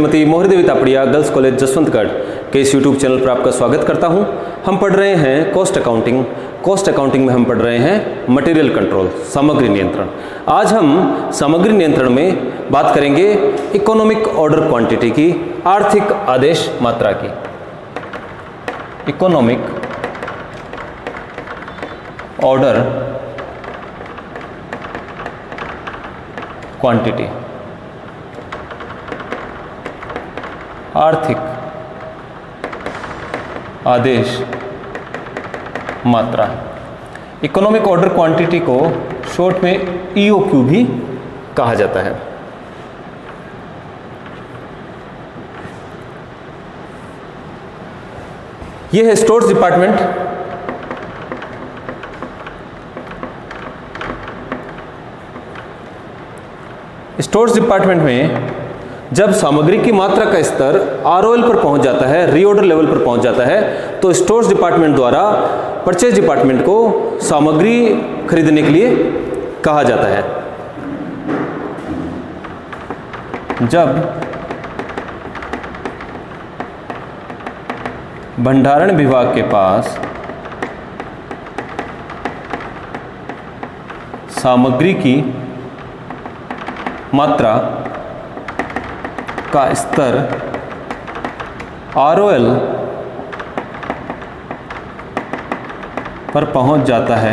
श्रीमती मोहरी देवी Tapadia girls college Jaswantgarh के इस यूट्यूब चैनल पर आपका स्वागत करता हूं। हम पढ़ रहे हैं कॉस्ट अकाउंटिंग। कॉस्ट अकाउंटिंग में हम पढ़ रहे हैं मटेरियल कंट्रोल, सामग्री नियंत्रण। आज हम सामग्री नियंत्रण में बात करेंगे इकोनॉमिक ऑर्डर क्वांटिटी की, आर्थिक आदेश मात्रा की। इकोनॉमिक ऑर्डर क्वांटिटी, आर्थिक आदेश मात्रा। इकोनॉमिक ऑर्डर क्वांटिटी को शॉर्ट में ईओक्यू भी कहा जाता है। यह है स्टोर्स डिपार्टमेंट। स्टोर्स डिपार्टमेंट में जब सामग्री की मात्रा का स्तर आरओएल पर पहुंच जाता है, रीऑर्डर लेवल पर पहुंच जाता है, तो स्टोर्स डिपार्टमेंट द्वारा परचेज डिपार्टमेंट को सामग्री खरीदने के लिए कहा जाता है। जब भंडारण विभाग के पास सामग्री की मात्रा का स्तर आरओएल पर पहुंच जाता है।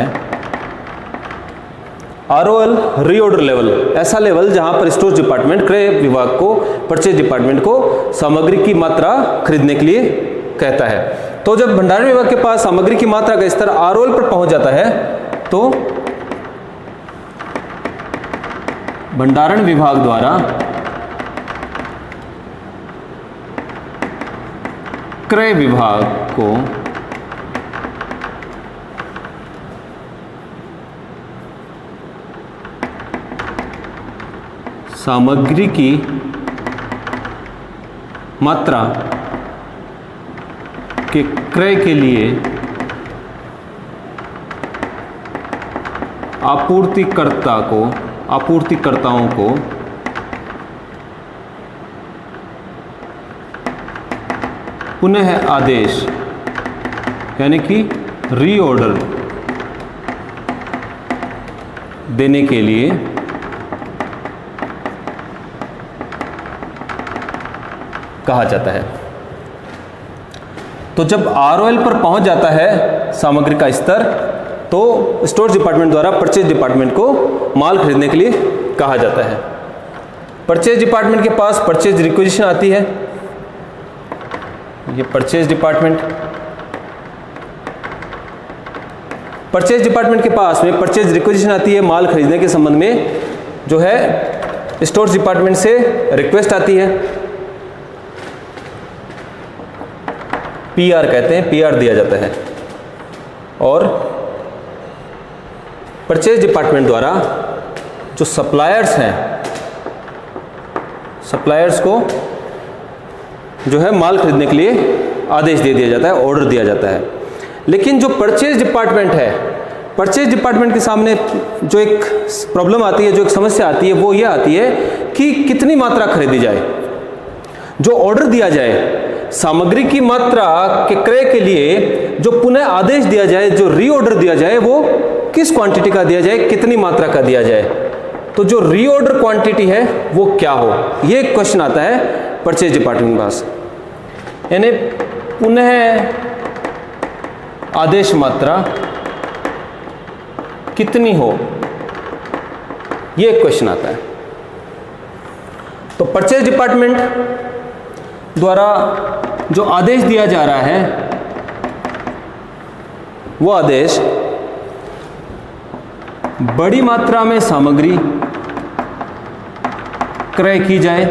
आरओएल रीऑर्डर लेवल, ऐसा लेवल जहां पर स्टोर डिपार्टमेंट क्रय विभाग को, परचेज डिपार्टमेंट को सामग्री की मात्रा खरीदने के लिए कहता है। तो जब भंडारण विभाग के पास सामग्री की मात्रा का स्तर आरओएल पर पहुंच जाता है तो भंडारण विभाग द्वारा क्रय विभाग को सामग्री की मात्रा के क्रय के लिए आपूर्तिकर्ताओं को पुनः आदेश यानी कि रीऑर्डर देने के लिए कहा जाता है। तो जब आरओएल पर पहुंच जाता है सामग्री का स्तर, तो स्टोर डिपार्टमेंट द्वारा परचेज डिपार्टमेंट को माल खरीदने के लिए कहा जाता है। परचेज डिपार्टमेंट के पास परचेज रिक्विजिशन आती है। ये परचेज डिपार्टमेंट के पास में परचेज रिक्विजिशन आती है। माल खरीदने के संबंध में जो है स्टोर डिपार्टमेंट से रिक्वेस्ट आती है। पीआर कहते हैं, पीआर दिया जाता है। और परचेज डिपार्टमेंट द्वारा जो सप्लायर्स हैं, सप्लायर्स को जो है माल खरीदने के लिए आदेश दे दिया जाता है, ऑर्डर दिया जाता है। लेकिन जो परचेज डिपार्टमेंट है, परचेज डिपार्टमेंट के सामने जो एक प्रॉब्लम आती है, जो एक समस्या आती है, वो ये आती है कि कितनी मात्रा खरीदी जाए। जो ऑर्डर दिया जाए सामग्री की मात्रा के क्रय के लिए, जो पुनः आदेश दिया जाए, जो रीऑर्डर दिया जाए, वो किस क्वांटिटी का दिया जाए, कितनी मात्रा का दिया जाए। तो जो रीऑर्डर क्वांटिटी है वो क्या हो, ये क्वेश्चन आता है परचेज डिपार्टमेंट के पास। यानी पुनः आदेश मात्रा कितनी हो, ये क्वेश्चन आता है। तो परचेज डिपार्टमेंट द्वारा जो आदेश दिया जा रहा है, वो आदेश बड़ी मात्रा में सामग्री क्रय की जाए,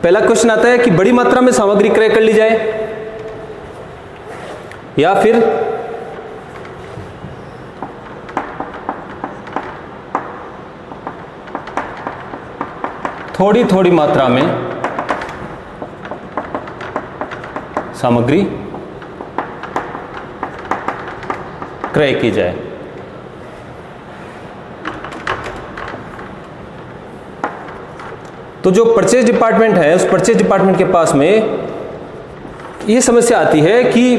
पहला क्वेश्चन आता है कि बड़ी मात्रा में सामग्री क्रय कर ली जाए, या फिर थोड़ी थोड़ी मात्रा में सामग्री क्रय की जाए। तो जो परचेज डिपार्टमेंट है, उस परचेज डिपार्टमेंट के पास में ये समस्या आती है कि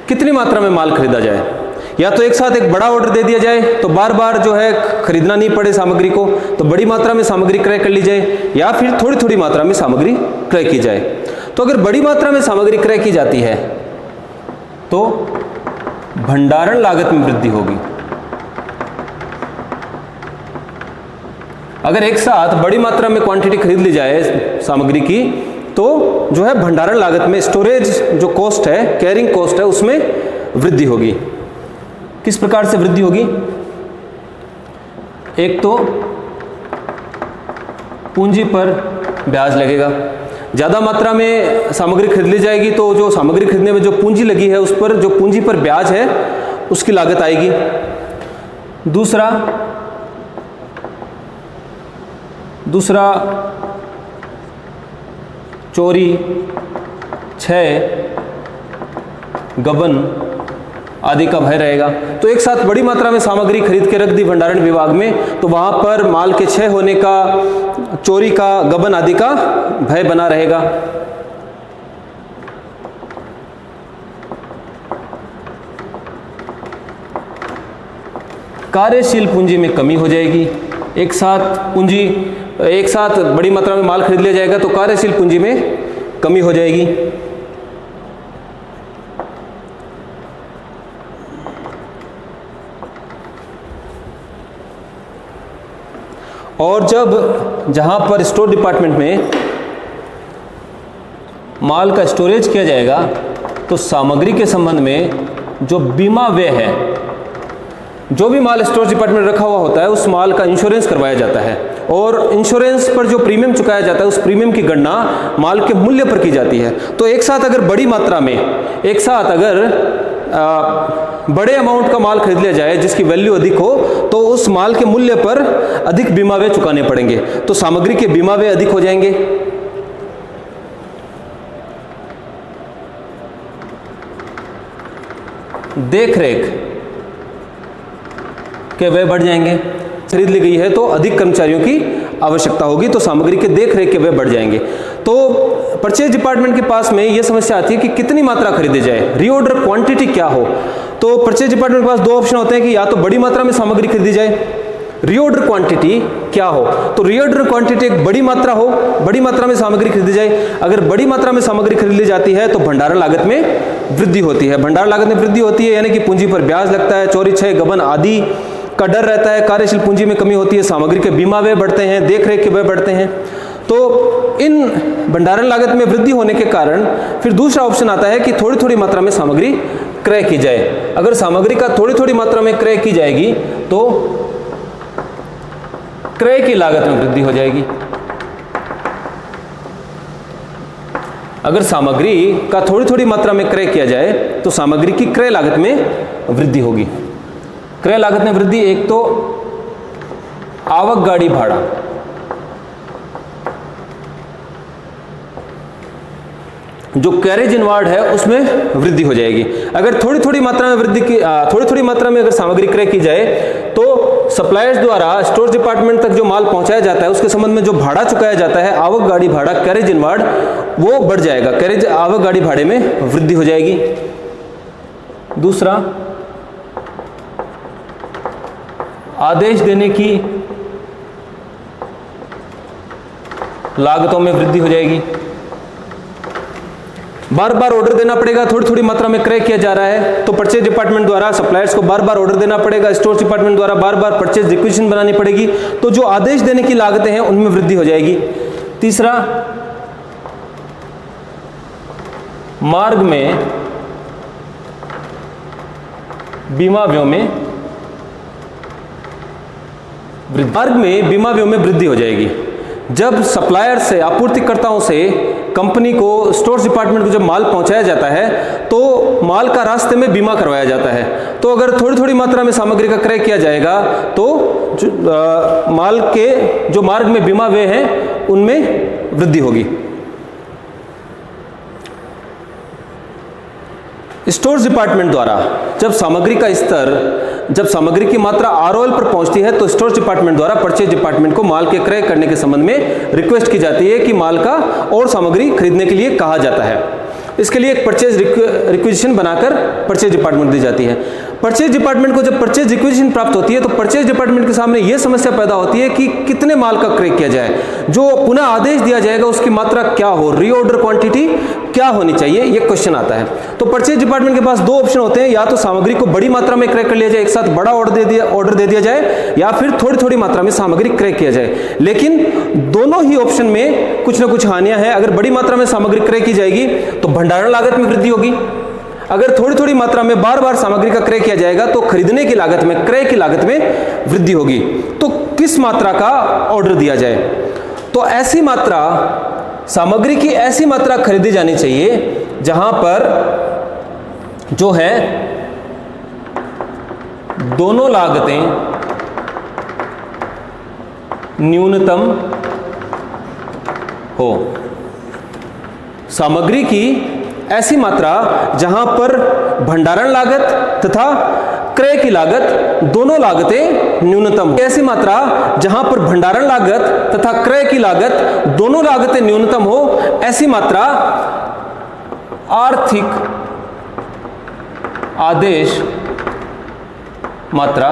कितनी मात्रा में माल खरीदा जाए। या तो एक साथ एक बड़ा ऑर्डर दे दिया जाए तो बार बार जो है खरीदना नहीं पड़े सामग्री को, तो बड़ी मात्रा में सामग्री क्रय कर ली जाए, या फिर थोड़ी थोड़ी मात्रा में सामग्री क्रय की जाए। तो अगर बड़ी मात्रा में सामग्री क्रय की जाती है तो भंडारण लागत में वृद्धि होगी। अगर एक साथ बड़ी मात्रा में क्वांटिटी खरीद ली जाए सामग्री की तो जो है भंडारण लागत में, स्टोरेज जो कॉस्ट है, कैरिंग कॉस्ट है, उसमें वृद्धि होगी। किस प्रकार से वृद्धि होगी? एक तो पूंजी पर ब्याज लगेगा। ज़्यादा मात्रा में सामग्री खरीद ली जाएगी तो जो सामग्री खरीदने में जो पूंजी लगी है उस पर, जो पूंजी पर ब्याज है, उसकी लागत आएगी। दूसरा चोरी, क्षय, गबन आदि का भय रहेगा। तो एक साथ बड़ी मात्रा में सामग्री खरीद के रख दी भंडारण विभाग में तो वहां पर माल के क्षय होने का, चोरी का, गबन आदि का भय बना रहेगा। कार्यशील पूंजी में कमी हो जाएगी। एक साथ बड़ी मात्रा में माल खरीद लिया जाएगा तो कार्यशील पूंजी में कमी हो जाएगी। और जहां पर स्टोर डिपार्टमेंट में माल का स्टोरेज किया जाएगा तो सामग्री के संबंध में जो बीमा व्यय है, जो भी माल स्टोर डिपार्टमेंट में रखा हुआ होता है उस माल का इंश्योरेंस करवाया जाता है, और इंश्योरेंस पर जो प्रीमियम चुकाया जाता है उस प्रीमियम की गणना माल के मूल्य पर की जाती है। तो एक साथ अगर बड़ी मात्रा में, बड़े अमाउंट का माल खरीद लिया जाए जिसकी वैल्यू अधिक हो तो उस माल के मूल्य पर अधिक बीमा व्यय चुकाने पड़ेंगे, तो सामग्री के बीमा व्यय अधिक हो जाएंगे। देख रेख के व्यय बढ़ जाएंगे। खरीद ली गई है तो अधिक कर्मचारियों की आवश्यकता होगी, तो सामग्री के देख रेख के व्यय बढ़ जाएंगे। तो परचेज डिपार्टमेंट के पास में यह समस्या आती है कि कितनी मात्रा खरीदी जाए, रीऑर्डर क्वांटिटी क्या हो। तो परचेज डिपार्टमेंट के पास दो ऑप्शन होते हैं कि या तो बड़ी मात्रा में सामग्री खरीदी जाए, रीऑर्डर क्वांटिटी क्या हो। तो रीऑर्डर क्वांटिटी एक बड़ी मात्रा हो, बड़ी मात्रा में सामग्री खरीदी जाए। अगर बड़ी मात्रा में सामग्री खरीद ली जाती है तो भंडारण लागत में वृद्धि होती है। भंडारण लागत में वृद्धि होती है यानी कि पूंजी पर ब्याज लगता है, चोरी, क्षय, गबन आदि का डर रहता है, कार्यशील पूंजी में कमी होती है, सामग्री के बीमा व्यय बढ़ते हैं, देखरेख के व्यय बढ़ते हैं। तो इन भंडारण लागत में वृद्धि होने के कारण फिर दूसरा ऑप्शन आता है कि थोड़ी थोड़ी मात्रा में सामग्री क्रय की जाए। अगर सामग्री का थोड़ी थोड़ी मात्रा में क्रय की जाएगी तो क्रय की लागत में वृद्धि हो जाएगी। अगर सामग्री का थोड़ी थोड़ी मात्रा में क्रय किया जाए तो सामग्री की क्रय लागत में वृद्धि होगी। क्रय लागत में वृद्धि, एक तो आवक गाड़ी भाड़ा, जो कैरेज इनवार्ड है उसमें वृद्धि हो जाएगी। अगर थोड़ी थोड़ी मात्रा में थोड़ी थोड़ी मात्रा में अगर सामग्री क्रय की जाए तो सप्लायर्स द्वारा स्टोर डिपार्टमेंट तक जो माल पहुंचाया जाता है उसके संबंध में जो भाड़ा चुकाया जाता है, आवक गाड़ी भाड़ा, कैरेज इनवार्ड, वो बढ़ जाएगा। कैरेज आवक गाड़ी भाड़े में वृद्धि हो जाएगी। दूसरा, आदेश देने की लागतों में वृद्धि हो जाएगी। बार बार ऑर्डर देना पड़ेगा, थोड़ी थोड़ी मात्रा में क्रय किया जा रहा है तो परचेज डिपार्टमेंट द्वारा सप्लायर्स को बार बार ऑर्डर देना पड़ेगा, स्टोर डिपार्टमेंट द्वारा बार बार परचेज रिक्विजिशन बनानी पड़ेगी, तो जो आदेश देने की लागतें हैं उनमें वृद्धि हो जाएगी। तीसरा, मार्ग में बीमा व्यय में वृद्धि, मार्ग में बीमा व्यय में वृद्धि हो जाएगी। जब सप्लायर से, आपूर्तिकर्ताओं से कंपनी को, स्टोर डिपार्टमेंट को जब माल पहुंचाया जाता है तो माल का रास्ते में बीमा करवाया जाता है। तो अगर थोड़ी थोड़ी मात्रा में सामग्री का क्रय किया जाएगा तो माल के जो मार्ग में बीमा व्यय हैं उनमें वृद्धि होगी। स्टोर डिपार्टमेंट द्वारा जब सामग्री का स्तर जब सामग्री की मात्रा ROL पर पहुंचती है तो स्टोर डिपार्टमेंट द्वारा परचेज डिपार्टमेंट को माल के क्रय करने के संबंध में रिक्वेस्ट की जाती है कि माल का और सामग्री खरीदने के लिए कहा जाता है। इसके लिए एक परचेज रिक्विजिशन बनाकर परचेज डिपार्टमेंट दी जाती है। परचेज डिपार्टमेंट को जब परचेज रिक्विजिशन प्राप्त होती है तो परचेज डिपार्टमेंट के सामने यह समस्या पैदा होती है कि कितने माल का क्रय किया जाए, जो पुनः आदेश दिया जाएगा उसकी मात्रा क्या हो, रीऑर्डर क्वांटिटी क्या होनी चाहिए, यह क्वेश्चन आता है। तो परचेज डिपार्टमेंट के पास दो ऑप्शन होते हैं, या तो सामग्री को बड़ी मात्रा में क्रय कर लिया जाए, एक साथ बड़ा ऑर्डर दे दिया जाए, या फिर थोड़ी थोड़ी मात्रा में सामग्री क्रय किया जाए। लेकिन दोनों ही ऑप्शन में कुछ ना कुछ हानियां हैं। अगर बड़ी मात्रा में सामग्री क्रय की जाएगी तो भंडारण लागत में वृद्धि होगी। अगर थोड़ी थोड़ी मात्रा में बार बार सामग्री का क्रय किया जाएगा तो खरीदने की लागत में, क्रय की लागत में वृद्धि होगी। तो किस मात्रा का ऑर्डर दिया जाए? तो ऐसी मात्रा, सामग्री की ऐसी मात्रा खरीदी जानी चाहिए जहां पर जो है दोनों लागतें न्यूनतम हो। सामग्री की ऐसी मात्रा जहां पर भंडारण लागत तथा क्रय की लागत दोनों लागतें न्यूनतम हो। ऐसी मात्रा जहां पर भंडारण लागत तथा क्रय की लागत दोनों लागतें न्यूनतम हो, ऐसी मात्रा आर्थिक आदेश मात्रा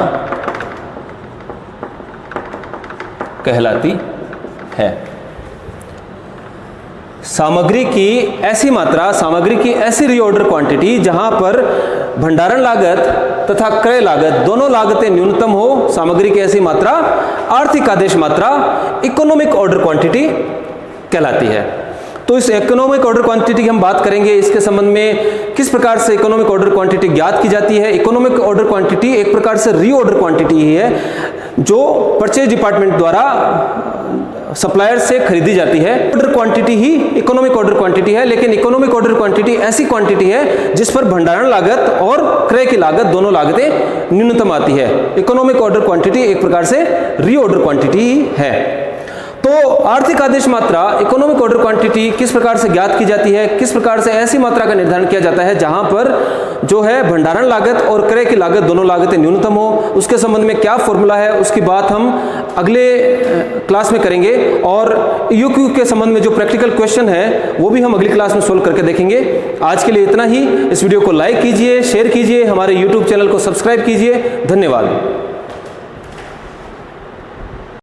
कहलाती है। सामग्री की ऐसी मात्रा, सामग्री की ऐसी रीऑर्डर क्वांटिटी जहां पर भंडारण लागत तथा क्रय लागत दोनों लागतें न्यूनतम हो, सामग्री की ऐसी मात्रा आर्थिक आदेश मात्रा, इकोनॉमिक ऑर्डर क्वांटिटी कहलाती है। तो इस इकोनॉमिक ऑर्डर क्वांटिटी की हम बात करेंगे। इसके संबंध में किस प्रकार से इकोनॉमिक ऑर्डर क्वांटिटी ज्ञात की जाती है। इकोनॉमिक ऑर्डर क्वांटिटी एक प्रकार से रीऑर्डर क्वांटिटी ही है जो परचेज डिपार्टमेंट द्वारा सप्लायर से खरीदी जाती है। ऑर्डर क्वांटिटी ही इकोनॉमिक ऑर्डर क्वांटिटी है, लेकिन इकोनॉमिक ऑर्डर क्वांटिटी ऐसी क्वांटिटी है जिस पर भंडारण लागत और क्रय की लागत दोनों लागतें न्यूनतम आती है। इकोनॉमिक ऑर्डर क्वांटिटी एक प्रकार से रीऑर्डर क्वांटिटी ही है। तो आर्थिक आदेश मात्रा, इकोनॉमिक ऑर्डर क्वांटिटी किस प्रकार से ज्ञात की जाती है, किस प्रकार से ऐसी मात्रा का निर्धारण किया जाता है जहां पर जो है भंडारण लागत और क्रय की लागत दोनों लागतें न्यूनतम हो, उसके संबंध में क्या फॉर्मूला है उसकी बात हम अगले क्लास में करेंगे। और ईओक्यू के संबंध में जो प्रैक्टिकल क्वेश्चन है वो भी हम अगली क्लास में सोल्व करके देखेंगे। आज के लिए इतना ही। इस वीडियो को लाइक कीजिए, शेयर कीजिए, हमारे यूट्यूब चैनल को सब्सक्राइब कीजिए। धन्यवाद।